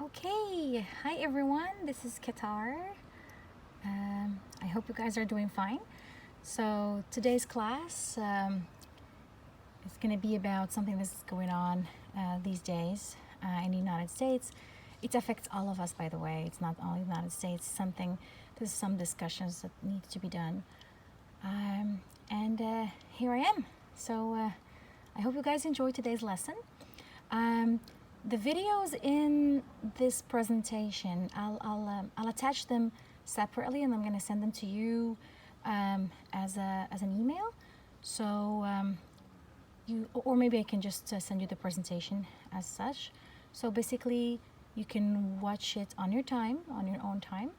Okay, hi everyone, this is Qatar. I hope you guys are doing fine. So, today's class is going to be about something that's going on these days in the United States. It affects all of us, by the way. It's not only the United States, there's some discussions that need to be done. And here I am. So, I hope you guys enjoyed today's lesson. The videos in this presentation, I'll attach them separately, and I'm going to send them to you as an email. So or maybe I can just send you the presentation as such. So basically, you can watch it on your own time,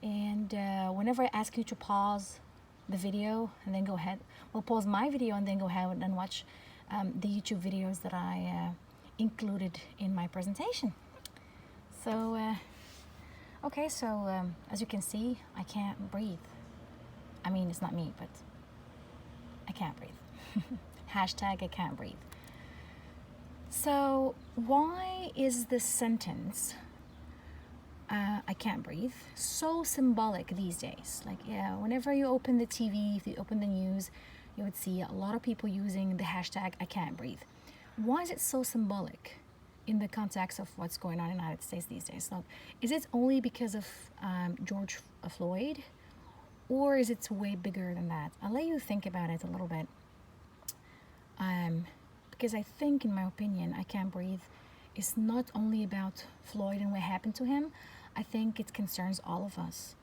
and whenever I ask you to pause the video and then go ahead, well, pause my video and then go ahead and watch the YouTube videos that I included in my presentation. So, okay, so as you can see, I can't breathe. I mean, it's not me, but I can't breathe. Hashtag I can't breathe. So, why is this sentence, I can't breathe, so symbolic these days? Like, yeah, whenever you open the TV, if you open the news, you would see a lot of people using the hashtag I can't breathe. Why is it so symbolic in the context of what's going on in the United States these days? So, is it only because of George Floyd, or is it way bigger than that? I'll let you think about it a little bit. Because I think, in my opinion, I Can't Breathe is not only about Floyd and what happened to him. I think it concerns all of us,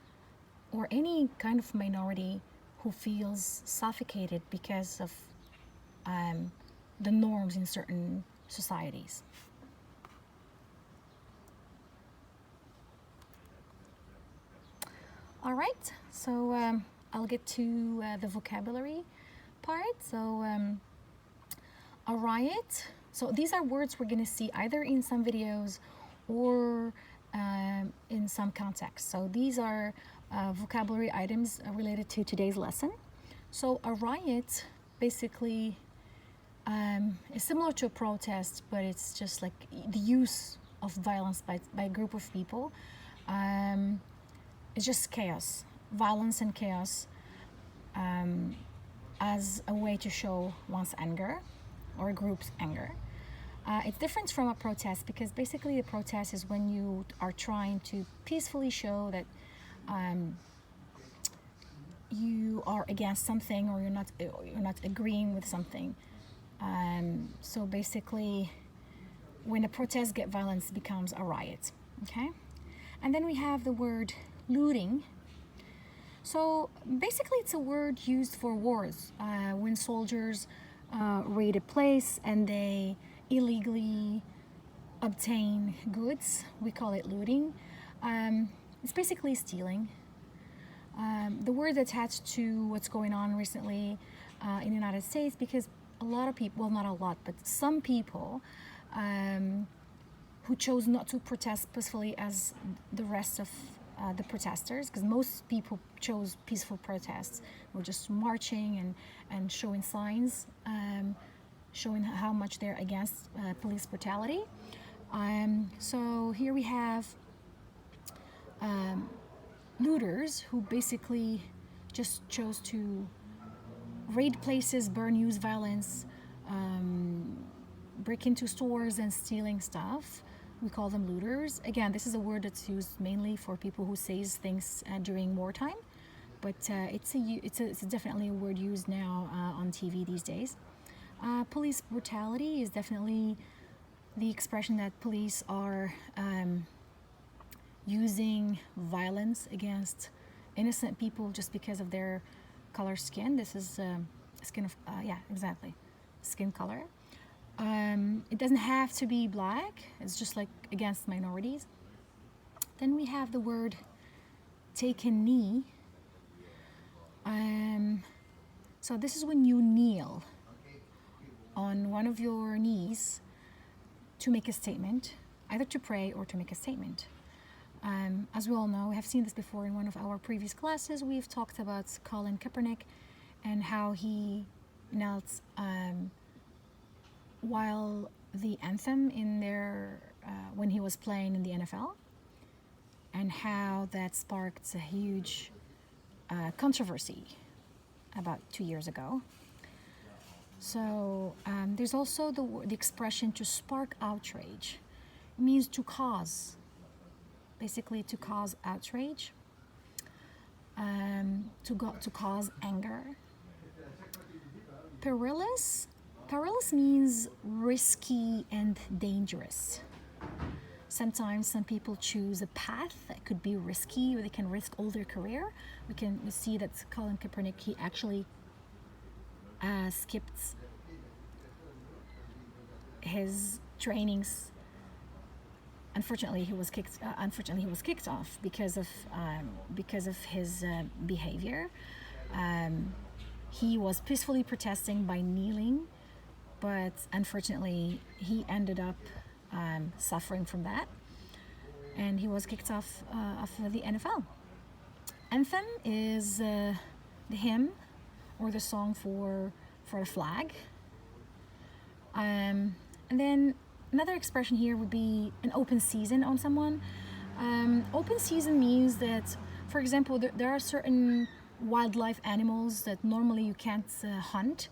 or any kind of minority who feels suffocated because of the norms in certain societies. All right, so I'll get to the vocabulary part. So, a riot. So these are words we're gonna see either in some videos or in some contexts. So these are vocabulary items related to today's lesson. So a riot basically is similar to a protest, but it's just like the use of violence by a group of people. It's just chaos, violence and chaos, as a way to show one's anger or a group's anger. It's different from a protest because basically a protest is when you are trying to peacefully show that you are against something, or you're not agreeing with something. So basically, when a protest gets violence, it becomes a riot. Okay, and then we have the word looting. So basically, it's a word used for wars, when soldiers raid a place and they illegally obtain goods. We call it looting. It's basically stealing. The word attached to what's going on recently in the United States, because a lot of people, well, not a lot, but some people who chose not to protest peacefully as the rest of the protesters, because most people chose peaceful protests, were just marching and showing signs, showing how much they're against police brutality. So here we have looters who basically just chose to raid places, burn, use violence, break into stores and stealing stuff. We call them looters. Again, this is a word that's used mainly for people who says things during wartime, but it's definitely a word used now on TV these days. Police brutality is definitely the expression that police are using violence against innocent people just because of their color skin. This is skin of yeah, exactly, skin color. It doesn't have to be black. It's just like against minorities. Then we have the word take a knee. So this is when you kneel on one of your knees to make a statement, either to pray or to make a statement. As we all know, we have seen this before in one of our previous classes. We've talked about Colin Kaepernick and how he knelt while the anthem in their when he was playing in the NFL, and how that sparked a huge controversy about 2 years ago. So there's also the expression to spark outrage. It means to cause, basically to cause outrage, to cause anger. Perilous means risky and dangerous. Sometimes some people choose a path that could be risky, or they can risk all their career. We see that Colin Kaepernick, he actually skipped his trainings. Unfortunately, he was kicked off because of his behavior. He was peacefully protesting by kneeling, but unfortunately, he ended up suffering from that, and he was kicked off of the NFL. Anthem is the hymn or the song for the flag. And then another expression here would be an open season on someone. Open season means that, for example, there are certain wildlife animals that normally you can't hunt,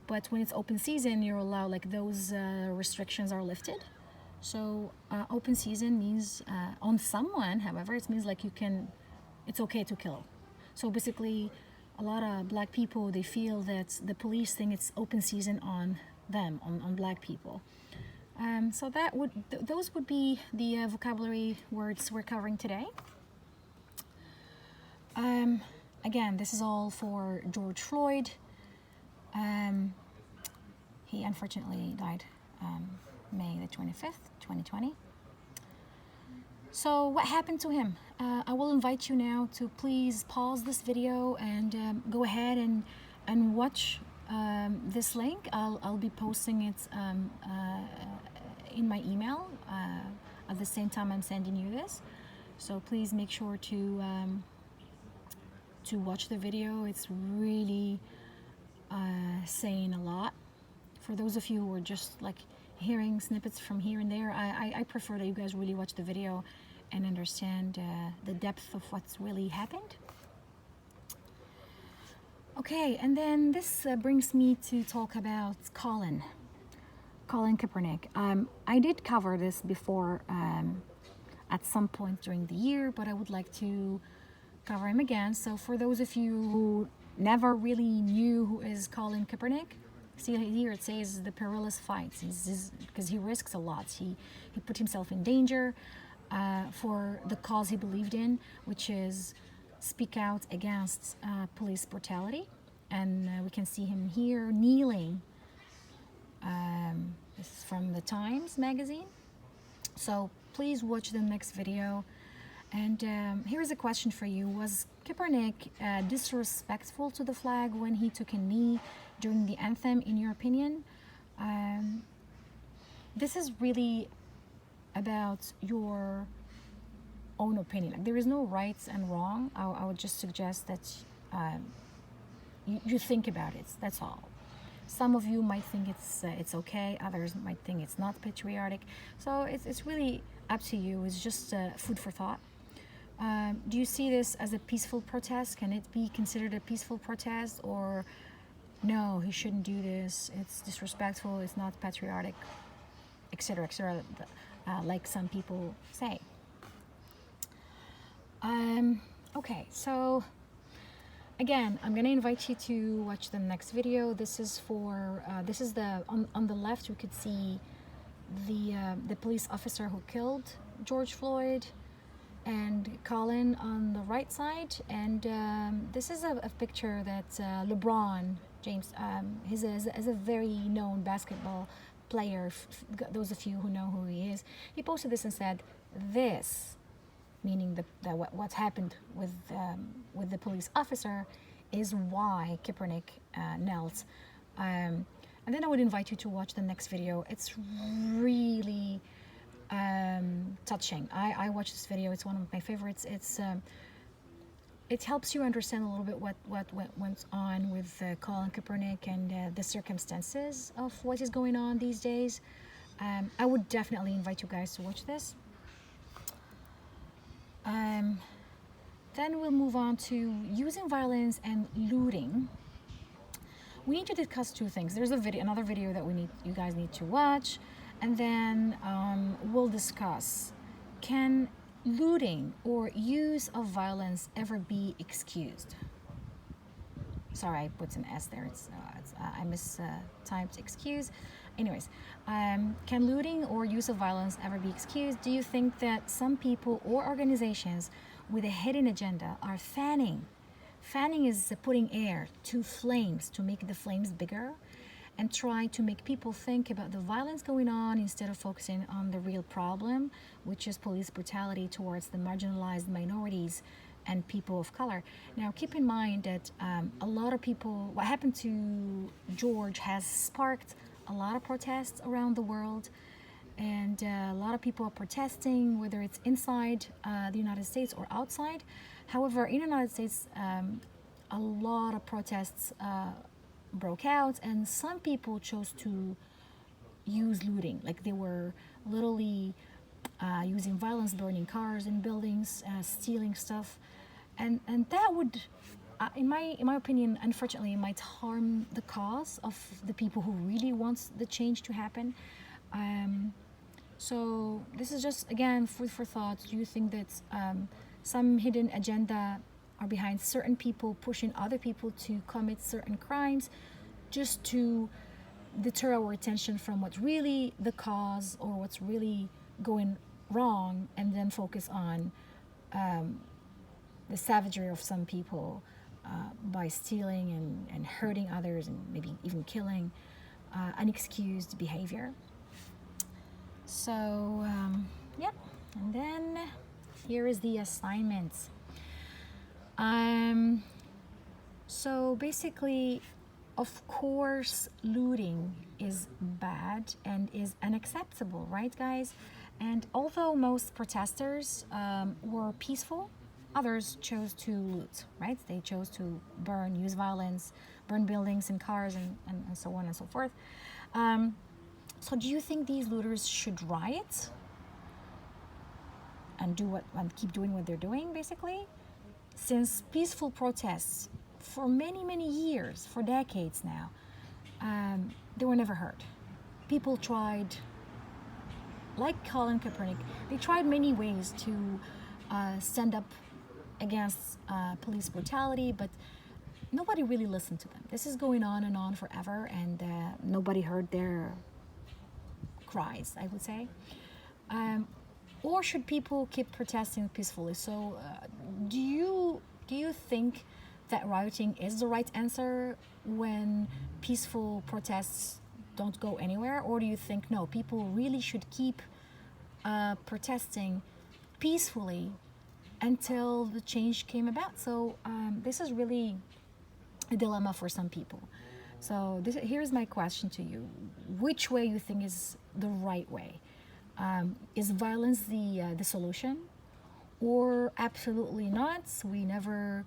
but when it's open season, you're allowed, like those restrictions are lifted. So open season means on someone, however, it means like it's okay to kill. So basically, a lot of black people, they feel that the police think it's open season on them, on black people. So those would be the vocabulary words we're covering today. Again, this is all for George Floyd. He unfortunately died May the 25th, 2020. So what happened to him? I will invite you now to please pause this video and go ahead and watch this link. I'll be posting it in my email at the same time I'm sending you this. So please make sure to watch the video. It's really saying a lot. For those of you who are just like hearing snippets from here and there, I prefer that you guys really watch the video and understand the depth of what's really happened. Okay, and then this brings me to talk about Colin Kaepernick. I did cover this before at some point during the year, but I would like to cover him again. So for those of you who never really knew who is Colin Kaepernick, see here it says the perilous fights. Because he risks a lot. He put himself in danger for the cause he believed in, which is speak out against police brutality. And we can see him here kneeling. This is from the Times magazine. So please watch the next video. And here's a question for you. Was Kaepernick disrespectful to the flag when he took a knee during the anthem, in your opinion? This is really about your own opinion. Like, there is no right and wrong. I would just suggest that you think about it. That's all. Some of you might think it's okay. Others might think it's not patriotic. So it's really up to you. It's just food for thought. Do you see this as a peaceful protest? Can it be considered a peaceful protest? Or no, he shouldn't do this, it's disrespectful, it's not patriotic, etc., etc., like some people say. Okay, so again, I'm gonna invite you to watch the next video. This is for on the left you could see the police officer who killed George Floyd, and Colin on the right side. And this is a picture that LeBron James, he's a very known basketball player. Those of you who know who he is, he posted this and said, "This," meaning what's happened with the police officer, is why Kaepernick knelt. And then I would invite you to watch the next video. It's really touching. I watched this video. It's one of my favorites. It helps you understand a little bit what went on with Colin Kaepernick and the circumstances of what is going on these days. I would definitely invite you guys to watch this. Um, then we'll move on to using violence and looting. We need to discuss two things. There's another video that you guys need to watch, and then we'll discuss: can looting or use of violence ever be excused? Sorry, I put an S there. I mistyped excuse. Anyways, can looting or use of violence ever be excused? Do you think that some people or organizations with a hidden agenda are fanning? Fanning is putting air to flames to make the flames bigger and try to make people think about the violence going on instead of focusing on the real problem, which is police brutality towards the marginalized minorities and people of color. Now, keep in mind that a lot of people, what happened to George has sparked a lot of protests around the world, and a lot of people are protesting, whether it's inside the United States or outside. However, in the United States, a lot of protests broke out, and some people chose to use looting. Like they were literally using violence, burning cars and buildings, stealing stuff, and that would, in my opinion, unfortunately, might harm the cause of the people who really wants the change to happen. So this is just again food for thought. Do you think that some hidden agenda are behind certain people pushing other people to commit certain crimes just to deter our attention from what's really the cause or what's really going wrong, and then focus on the savagery of some people by stealing and hurting others and maybe even killing, unexcused behavior. So, yep. And then here is the assignment. So basically, of course, looting is bad and is unacceptable, right, guys? And although most protesters were peaceful, others chose to loot, right? They chose to use violence, burn buildings and cars and so on and so forth. So do you think these looters should riot and keep doing what they're doing, basically? Since peaceful protests for many, many years, for decades now, they were never heard. People tried, like Colin Kaepernick, they tried many ways to stand up against police brutality, but nobody really listened to them. This is going on and on forever, and nobody heard their cries, I would say. Or should people keep protesting peacefully? So do you think that rioting is the right answer when peaceful protests don't go anywhere? Or do you think, no, people really should keep protesting peacefully until the change came about? So this is really a dilemma for some people. So here's my question to you. Which way you think is the right way? Is violence the solution? Or absolutely not? We never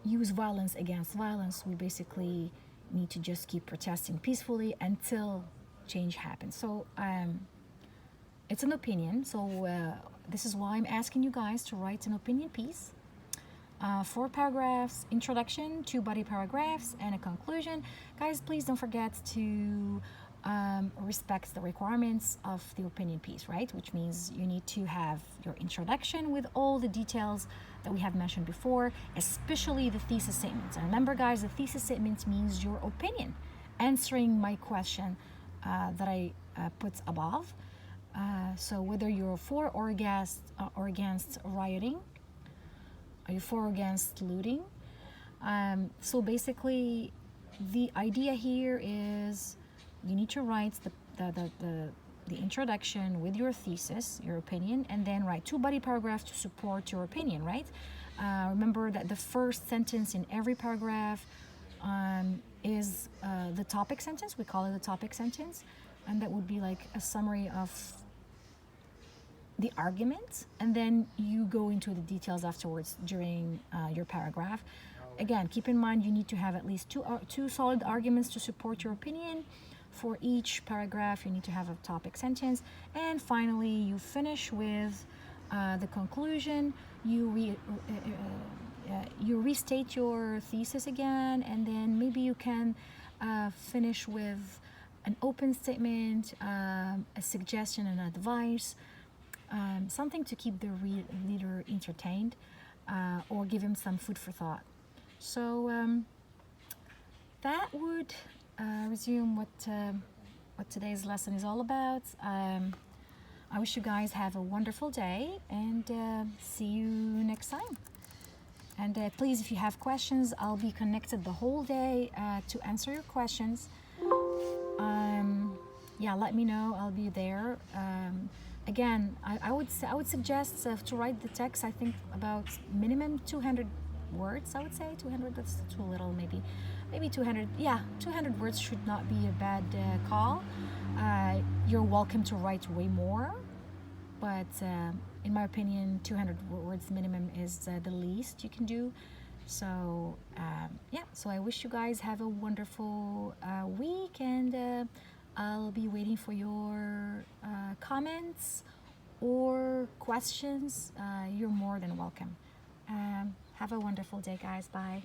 use violence against violence. We basically need to just keep protesting peacefully until change happens. So it's an opinion. So this is why I'm asking you guys to write an opinion piece. 4 paragraphs, introduction, 2 body paragraphs, and a conclusion. Guys, please don't forget to respect the requirements of the opinion piece, right? Which means you need to have your introduction with all the details that we have mentioned before, especially the thesis statements. And remember, guys, the thesis statement means your opinion, answering my question that I put above. So whether you're for or against rioting, are you for or against looting? So basically, the idea here is you need to write the introduction with your thesis, your opinion, and then write 2 body paragraphs to support your opinion, right? Remember that the first sentence in every paragraph is the topic sentence. We call it the topic sentence, and that would be like a summary of the argument, and then you go into the details afterwards during your paragraph. Again, keep in mind you need to have at least two solid arguments to support your opinion. For each paragraph, you need to have a topic sentence, and finally, you finish with the conclusion, you restate your thesis again, and then maybe you can finish with an open statement, a suggestion, and advice, something to keep the reader entertained, or give him some food for thought. So that would resume what today's lesson is all about. I wish you guys have a wonderful day, and see you next time. And please, if you have questions, I'll be connected the whole day to answer your questions. Yeah, let me know. I'll be there. Again, I would suggest to write the text. I think about minimum 200 words. I would say 200. That's too little. Maybe 200. Yeah, 200 words should not be a bad call. You're welcome to write way more, but in my opinion, 200 words minimum is the least you can do. So yeah, so I wish you guys have a wonderful week, and I'll be waiting for your comments or questions. You're more than welcome. Have a wonderful day, guys. Bye.